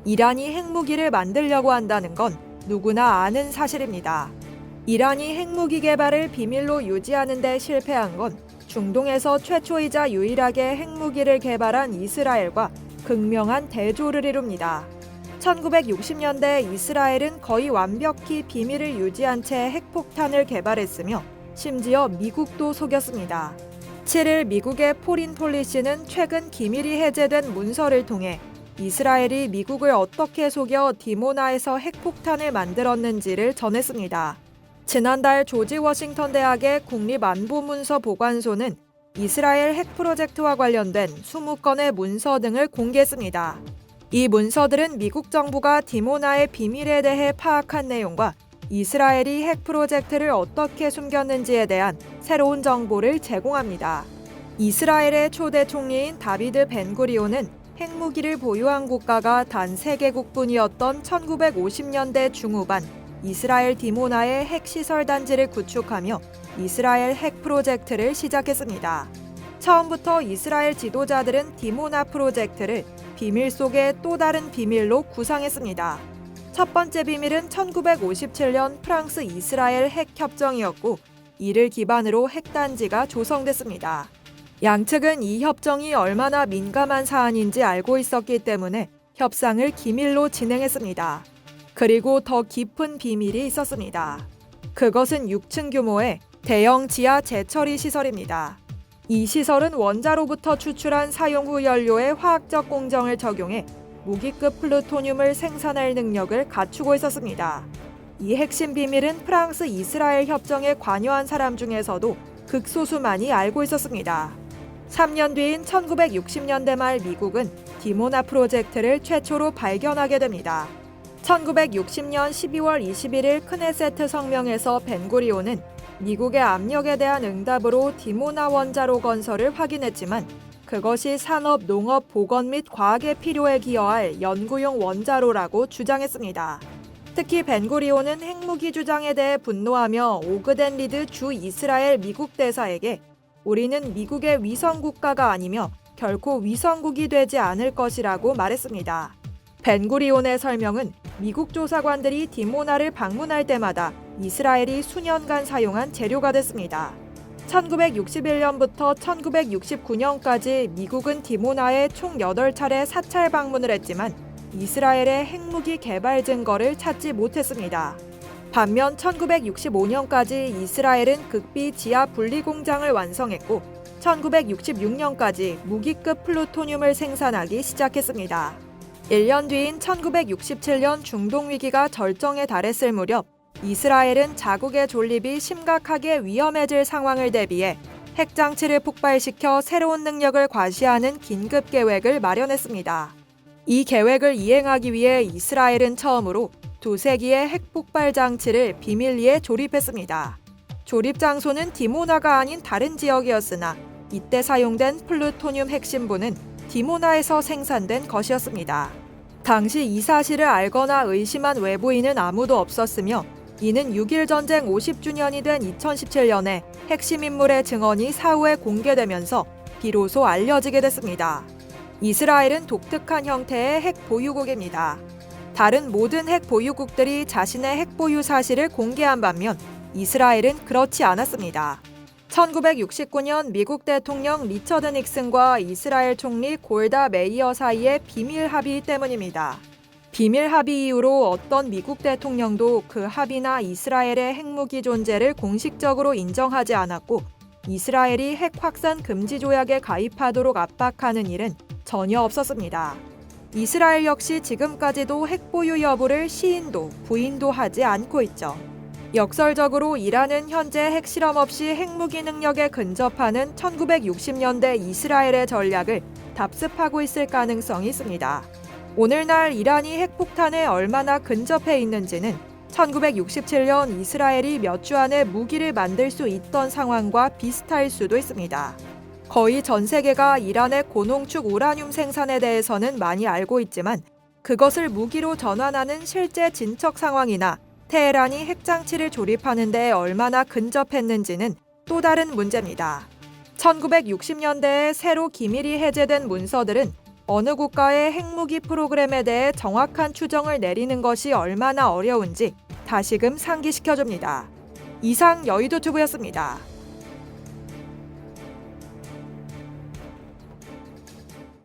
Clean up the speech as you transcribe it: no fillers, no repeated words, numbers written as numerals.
이란이 핵무기를 만들려고 한다는 건 누구나 아는 사실입니다. 이란이 핵무기 개발을 비밀로 유지하는 데 실패한 건 중동에서 최초이자 유일하게 핵무기를 개발한 이스라엘과 극명한 대조를 이룹니다. 1960년대 이스라엘은 거의 완벽히 비밀을 유지한 채 핵폭탄을 개발했으며 심지어 미국도 속였습니다. 7일 미국의 포린 폴리시는 최근 기밀이 해제된 문서를 통해 이스라엘이 미국을 어떻게 속여 디모나에서 핵폭탄을 만들었는지를 전했습니다. 지난달 조지 워싱턴 대학의 국립안보문서 보관소는 이스라엘 핵 프로젝트와 관련된 20건의 문서 등을 공개했습니다. 이 문서들은 미국 정부가 디모나의 비밀에 대해 파악한 내용과 이스라엘이 핵 프로젝트를 어떻게 숨겼는지에 대한 새로운 정보를 제공합니다. 이스라엘의 초대 총리인 다비드 벤구리온은 핵무기를 보유한 국가가 단 3개국뿐이었던 1950년대 중후반 이스라엘 디모나의 핵시설 단지를 구축하며 이스라엘 핵 프로젝트를 시작했습니다. 처음부터 이스라엘 지도자들은 디모나 프로젝트를 비밀 속의 또 다른 비밀로 구상했습니다. 첫 번째 비밀은 1957년 프랑스 이스라엘 핵 협정이었고 이를 기반으로 핵단지가 조성됐습니다. 양측은 이 협정이 얼마나 민감한 사안인지 알고 있었기 때문에 협상을 기밀로 진행했습니다. 그리고 더 깊은 비밀이 있었습니다. 그것은 6층 규모의 대형 지하 재처리 시설입니다. 이 시설은 원자로부터 추출한 사용 후 연료의 화학적 공정을 적용해 무기급 플루토늄을 생산할 능력을 갖추고 있었습니다. 이 핵심 비밀은 프랑스 이스라엘 협정에 관여한 사람 중에서도 극소수만이 알고 있었습니다. 3년 뒤인 1960년대 말 미국은 디모나 프로젝트를 최초로 발견하게 됩니다. 1960년 12월 21일 크네세트 성명에서 벤구리온은 미국의 압력에 대한 응답으로 디모나 원자로 건설을 확인했지만 그것이 산업, 농업, 보건 및 과학의 필요에 기여할 연구용 원자로라고 주장했습니다. 특히 벤구리온은 핵무기 주장에 대해 분노하며 오그덴 리드 주 이스라엘 미국 대사에게 우리는 미국의 위성 국가가 아니며 결코 위성국이 되지 않을 것이라고 말했습니다. 벤구리온의 설명은 미국 조사관들이 디모나를 방문할 때마다 이스라엘이 수년간 사용한 재료가 됐습니다. 1961년부터 1969년까지 미국은 디모나에 총 8차례 사찰 방문을 했지만 이스라엘의 핵무기 개발 증거를 찾지 못했습니다. 반면 1965년까지 이스라엘은 극비 지하 분리 공장을 완성했고 1966년까지 무기급 플루토늄을 생산하기 시작했습니다. 1년 뒤인 1967년 중동 위기가 절정에 달했을 무렵 이스라엘은 자국의 존립이 심각하게 위험해질 상황을 대비해 핵장치를 폭발시켜 새로운 능력을 과시하는 긴급 계획을 마련했습니다. 이 계획을 이행하기 위해 이스라엘은 처음으로 2세기의 핵폭발 장치를 비밀리에 조립했습니다. 조립 장소는 디모나가 아닌 다른 지역이었으나 이때 사용된 플루토늄 핵심부는 디모나에서 생산된 것이었습니다. 당시 이 사실을 알거나 의심한 외부인은 아무도 없었으며 이는 6.1 전쟁 50주년이 된 2017년에 핵심 인물의 증언이 사후에 공개되면서 비로소 알려지게 됐습니다. 이스라엘은 독특한 형태의 핵 보유국입니다. 다른 모든 핵 보유국들이 자신의 핵 보유 사실을 공개한 반면 이스라엘은 그렇지 않았습니다. 1969년 미국 대통령 리처드 닉슨과 이스라엘 총리 골다 메이어 사이의 비밀 합의 때문입니다. 비밀 합의 이후로 어떤 미국 대통령도 그 합의나 이스라엘의 핵무기 존재를 공식적으로 인정하지 않았고 이스라엘이 핵 확산 금지 조약에 가입하도록 압박하는 일은 전혀 없었습니다. 이스라엘 역시 지금까지도 핵 보유 여부를 시인도 부인도 하지 않고 있죠. 역설적으로 이란은 현재 핵실험 없이 핵무기 능력에 근접하는 1960년대 이스라엘의 전략을 답습하고 있을 가능성이 있습니다. 오늘날 이란이 핵폭탄에 얼마나 근접해 있는지는 1967년 이스라엘이 몇 주 안에 무기를 만들 수 있던 상황과 비슷할 수도 있습니다. 거의 전 세계가 이란의 고농축 우라늄 생산에 대해서는 많이 알고 있지만 그것을 무기로 전환하는 실제 진척 상황이나 테헤란이 핵장치를 조립하는 데 얼마나 근접했는지는 또 다른 문제입니다. 1960년대에 새로 기밀이 해제된 문서들은 어느 국가의 핵무기 프로그램에 대해 정확한 추정을 내리는 것이 얼마나 어려운지 다시금 상기시켜줍니다. 이상 여의도투브였습니다.